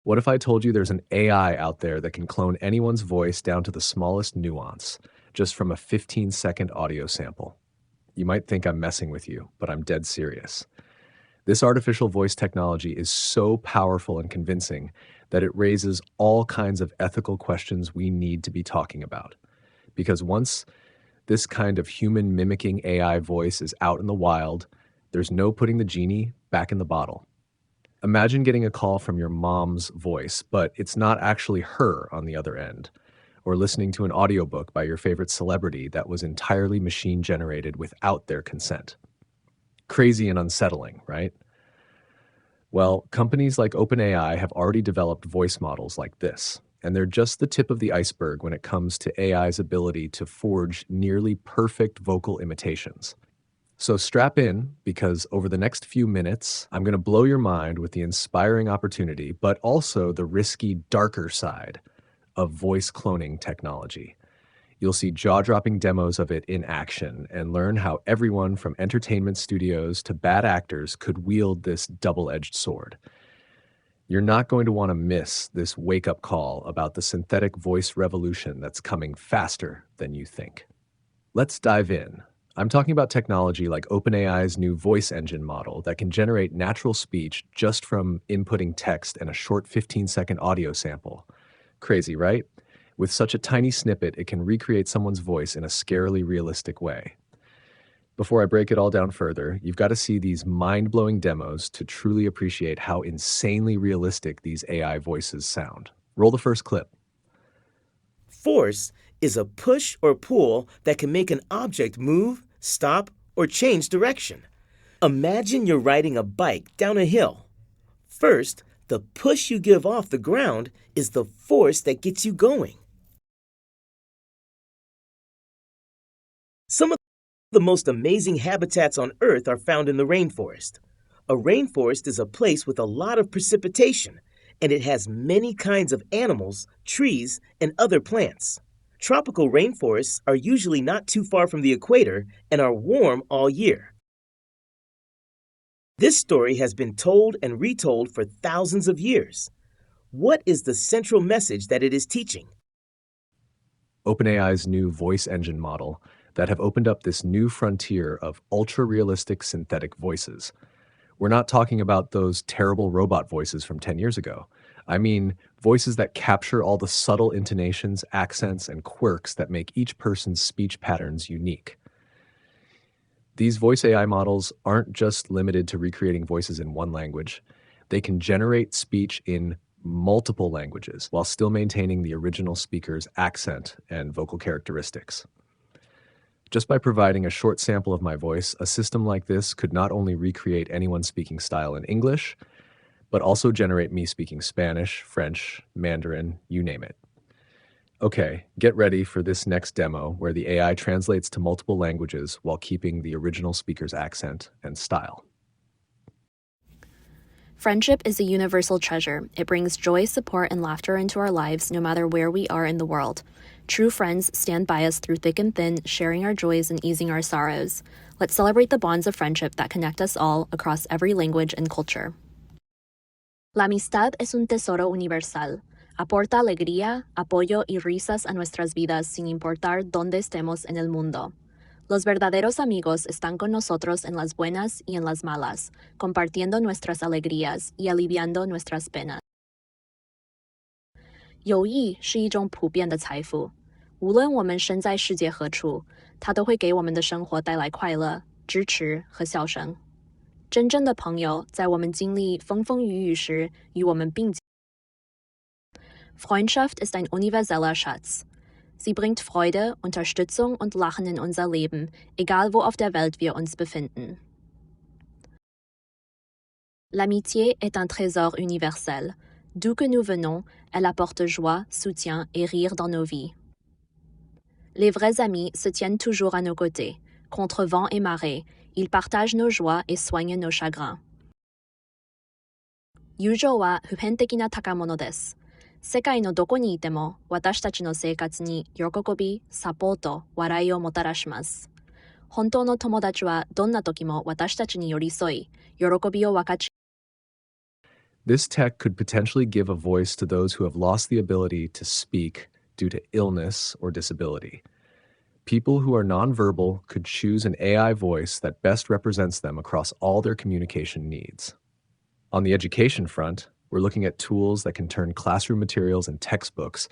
What if I told you there's an AI out there that can clone anyone's voice down to the smallest nuance, just from a 15-second audio sample? You might think I'm messing with you, but I'm dead serious. This artificial voice technology is so powerful and convincing that it raises all kinds of ethical questions we need to be talking about. Because once this kind of human mimicking AI voice is out in the wild, there's no putting the genie back in the bottle. Imagine getting a call from your mom's voice, but it's not actually her on the other end, or listening to an audiobook by your favorite celebrity that was entirely machine generated without their consent. Crazy and unsettling, right? Well, companies like OpenAI have already developed voice models like this, and they're just the tip of the iceberg when it comes to AI's ability to forge nearly perfect vocal imitations. So strap in, because over the next few minutes, I'm going to blow your mind with the inspiring opportunity, but also the risky, darker side of voice cloning technology. You'll see jaw-dropping demos of it in action and learn how everyone from entertainment studios to bad actors could wield this double-edged sword. You're not going to want to miss this wake-up call about the synthetic voice revolution that's coming faster than you think. Let's dive in. I'm talking about technology like OpenAI's new voice engine model that can generate natural speech just from inputting text and a short 15-second audio sample. Crazy, right? With such a tiny snippet, it can recreate someone's voice in a scarily realistic way. Before I break it all down further, you've got to see these mind-blowing demos to truly appreciate how insanely realistic these AI voices sound. Roll the first clip. Force is a push or pull that can make an object move, stop, or change direction. Imagine you're riding a bike down a hill. First, the push you give off the ground is the force that gets you going. Some of the most amazing habitats on Earth are found in the rainforest. A rainforest is a place with a lot of precipitation, and it has many kinds of animals, trees, and other plants. Tropical rainforests are usually not too far from the equator and are warm all year. This story has been told and retold for thousands of years. What is the central message that it is teaching? OpenAI's new voice engine model that have opened up this new frontier of ultra-realistic synthetic voices. We're not talking about those terrible robot voices from 10 years ago. I mean, voices that capture all the subtle intonations, accents, and quirks that make each person's speech patterns unique. These voice AI models aren't just limited to recreating voices in one language. They can generate speech in multiple languages while still maintaining the original speaker's accent and vocal characteristics. Just by providing a short sample of my voice, a system like this could not only recreate anyone's speaking style in English, but also generate me speaking Spanish, French, Mandarin, you name it. Okay, get ready for this next demo where the AI translates to multiple languages while keeping the original speaker's accent and style. Friendship is a universal treasure. It brings joy, support, and laughter into our lives no matter where we are in the world. True friends stand by us through thick and thin, sharing our joys and easing our sorrows. Let's celebrate the bonds of friendship that connect us all across every language and culture. La amistad es un tesoro universal. Aporta alegría, apoyo y risas a nuestras vidas sin importar dónde estemos en el mundo. Los verdaderos amigos están con nosotros en las buenas y en las malas, compartiendo nuestras alegrías y aliviando nuestras penas. 友谊是一种普遍的财富，无论我们身在世界何处，它都会给我们的生活带来快乐、支持和笑声。真正的朋友在我们经历风风雨雨时与我们并肩。Freundschaft ist ein universeller Schatz. Sie bringt Freude, Unterstützung und Lachen in unser Leben, egal wo auf der Welt wir uns befinden. L'amitié est un trésor universel. D'où que nous venons, elle apporte joie, soutien et rire dans nos vies. Les vrais amis se tiennent toujours à nos côtés. Contre vent et marée, ils partagent nos joies et soignent nos chagrins. 友情は普遍的な宝物です。世界のどこにいても私たちの生活に喜び、サポート、笑いをもたらします。本当の友達はどんな時も私たちに寄り添い、喜びを分かち。This tech could potentially give a voice to those who have lost the ability to speak due to illness or disability. People who are nonverbal could choose an AI voice that best represents them across all their communication needs. On the education front, we're looking at tools that can turn classroom materials and textbooks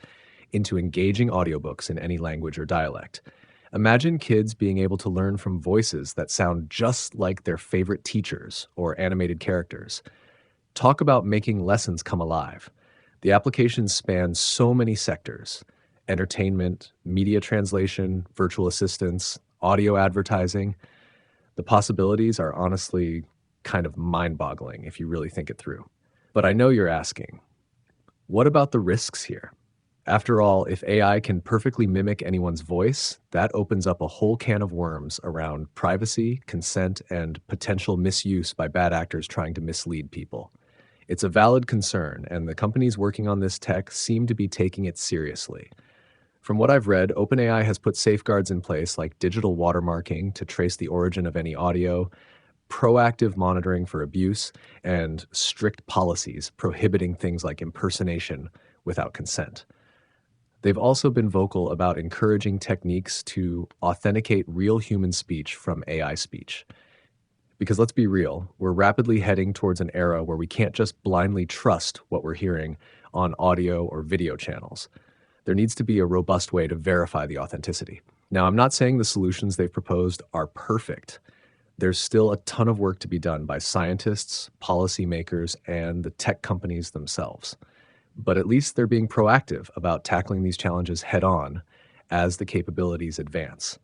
into engaging audiobooks in any language or dialect. Imagine kids being able to learn from voices that sound just like their favorite teachers or animated characters. Talk about making lessons come alive. The applications span so many sectors: entertainment, media translation, virtual assistants, audio advertising. The possibilities are honestly kind of mind boggling if you really think it through. But I know you're asking, what about the risks here? After all, if AI can perfectly mimic anyone's voice, that opens up a whole can of worms around privacy, consent, and potential misuse by bad actors trying to mislead people. It's a valid concern, and the companies working on this tech seem to be taking it seriously. From what I've read, OpenAI has put safeguards in place like digital watermarking to trace the origin of any audio, proactive monitoring for abuse, and strict policies prohibiting things like impersonation without consent. They've also been vocal about encouraging techniques to authenticate real human speech from AI speech. Because let's be real, we're rapidly heading towards an era where we can't just blindly trust what we're hearing on audio or video channels. There needs to be a robust way to verify the authenticity. Now, I'm not saying the solutions they've proposed are perfect. There's still a ton of work to be done by scientists, policymakers, and the tech companies themselves. But at least they're being proactive about tackling these challenges head on as the capabilities advance.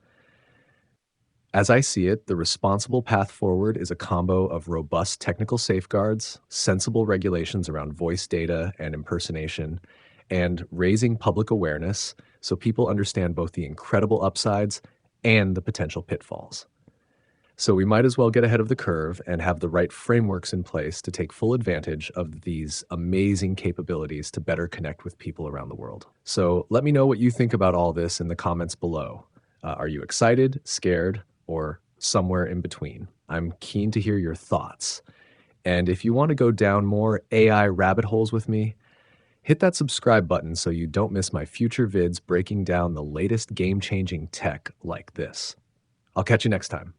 As I see it, the responsible path forward is a combo of robust technical safeguards, sensible regulations around voice data and impersonation, and raising public awareness so people understand both the incredible upsides and the potential pitfalls. So we might as well get ahead of the curve and have the right frameworks in place to take full advantage of these amazing capabilities to better connect with people around the world. So let me know what you think about all this in the comments below. Are you excited, scared, or somewhere in between? I'm keen to hear your thoughts. And if you want to go down more AI rabbit holes with me, hit that subscribe button so you don't miss my future vids breaking down the latest game-changing tech like this. I'll catch you next time.